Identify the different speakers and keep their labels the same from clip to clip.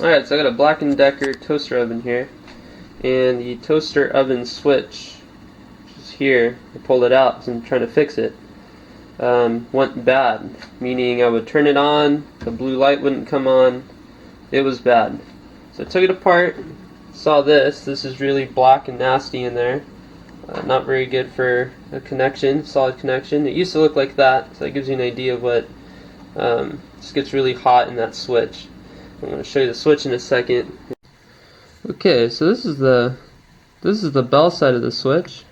Speaker 1: Alright, so I got a Black & Decker toaster oven here, and the toaster oven switch, which is here, I pulled it out, so I'm trying to fix it, went bad, meaning I would turn it on, the blue light wouldn't come on, it was bad. So I took it apart, saw this is really black and nasty in there, not very good for a connection, solid connection. It used to look like that, so that gives you an idea of what, this gets really hot in that switch. I'm going to show you the switch in a second. Okay, so this is the bell side of the switch.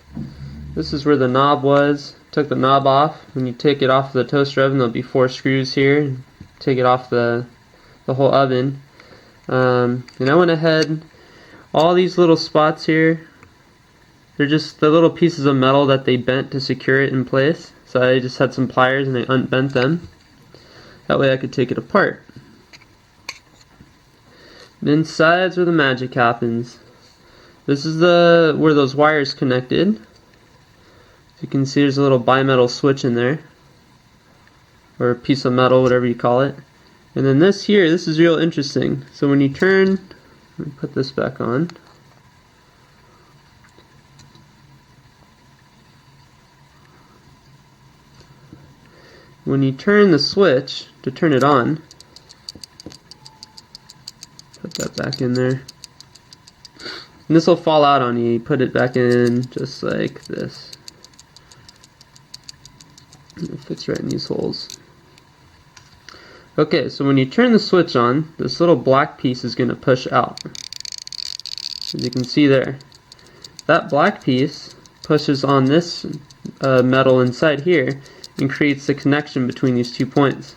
Speaker 1: This is where the knob was. Took the knob off. When you take it off the toaster oven, there'll be 4 screws here. Take it off the whole oven. And I went ahead. All these little spots here, they're just the little pieces of metal that they bent to secure it in place. So I just had some pliers and I unbent them. That way I could take it apart. And inside's where the magic happens. This is where those wires connected. As you can see, there's a little bimetal switch in there, or a piece of metal, whatever you call it. And then this here, this is real interesting. So when you turn, let me put this back on. When you turn the switch to turn it on, put that back in there. And this will fall out on you. You put it back in just like this. And it fits right in these holes. Okay, so when you turn the switch on, this little black piece is going to push out. As you can see there. That black piece pushes on this metal inside here and creates the connection between these 2 points.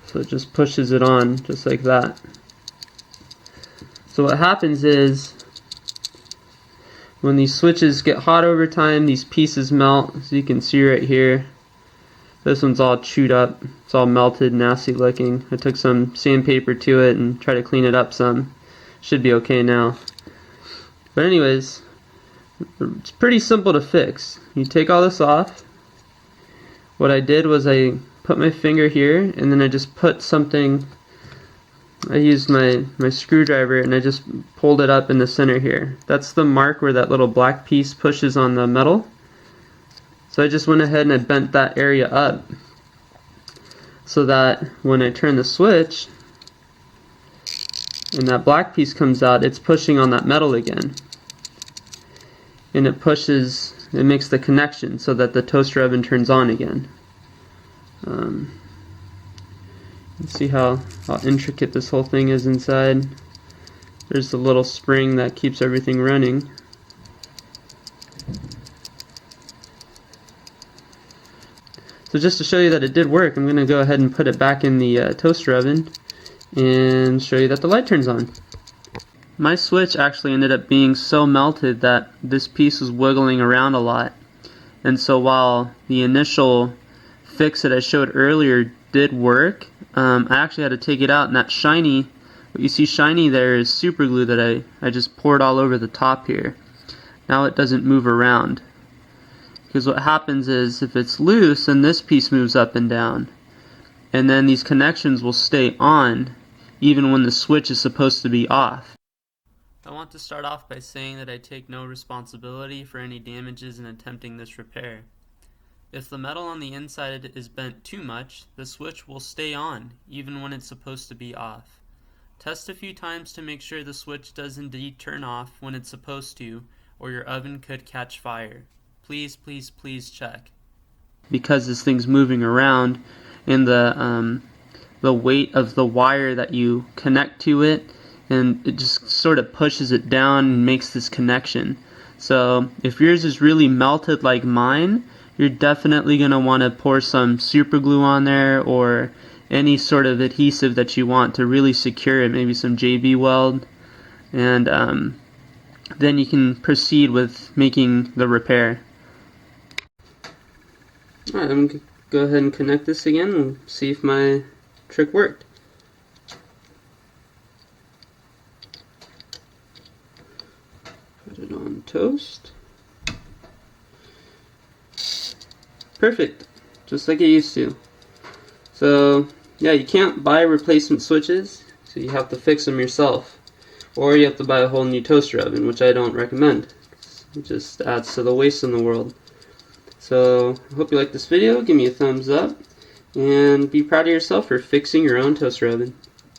Speaker 1: So it just pushes it on just like that. So what happens is, when these switches get hot over time, these pieces melt. So you can see right here, this one's all chewed up. It's all melted, nasty looking. I took some sandpaper to it and tried to clean it up some. Should be okay now. But anyways, it's pretty simple to fix. You take all this off. What I did was I put my finger here, and then I just put something. I used my screwdriver and I just pulled it up in the center here. That's the mark where that little black piece pushes on the metal. So I just went ahead and I bent that area up so that when I turn the switch and that black piece comes out, it's pushing on that metal again. And it makes the connection so that the toaster oven turns on again. You see how intricate this whole thing is inside. There's the little spring that keeps everything running. So just to show you that it did work, I'm going to go ahead and put it back in the toaster oven and show you that the light turns on. My switch actually ended up being so melted that this piece was wiggling around a lot. And so while the initial fix that I showed earlier did work, I actually had to take it out, and that shiny, what you see shiny there is super glue that I just poured all over the top here. Now it doesn't move around. Because what happens is, if it's loose, then this piece moves up and down. And then these connections will stay on, even when the switch is supposed to be off. I want to start off by saying that I take no responsibility for any damages in attempting this repair. If the metal on the inside is bent too much, the switch will stay on, even when it's supposed to be off. Test a few times to make sure the switch does indeed turn off when it's supposed to, or your oven could catch fire. Please, please, please check. Because this thing's moving around, and the weight of the wire that you connect to it, and it just sort of pushes it down and makes this connection. So if yours is really melted like mine, you're definitely going to want to pour some super glue on there, or any sort of adhesive that you want to really secure it, maybe some JB Weld, and then you can proceed with making the repair. Alright, I'm going to go ahead and connect this again and see if my trick worked. Put it on toast. Perfect, just like it used to. So yeah, you can't buy replacement switches. So you have to fix them yourself. Or you have to buy a whole new toaster oven, which I don't recommend. It just adds to the waste in the world. So I hope you like this video. Give me a thumbs up. And be proud of yourself for fixing your own toaster oven.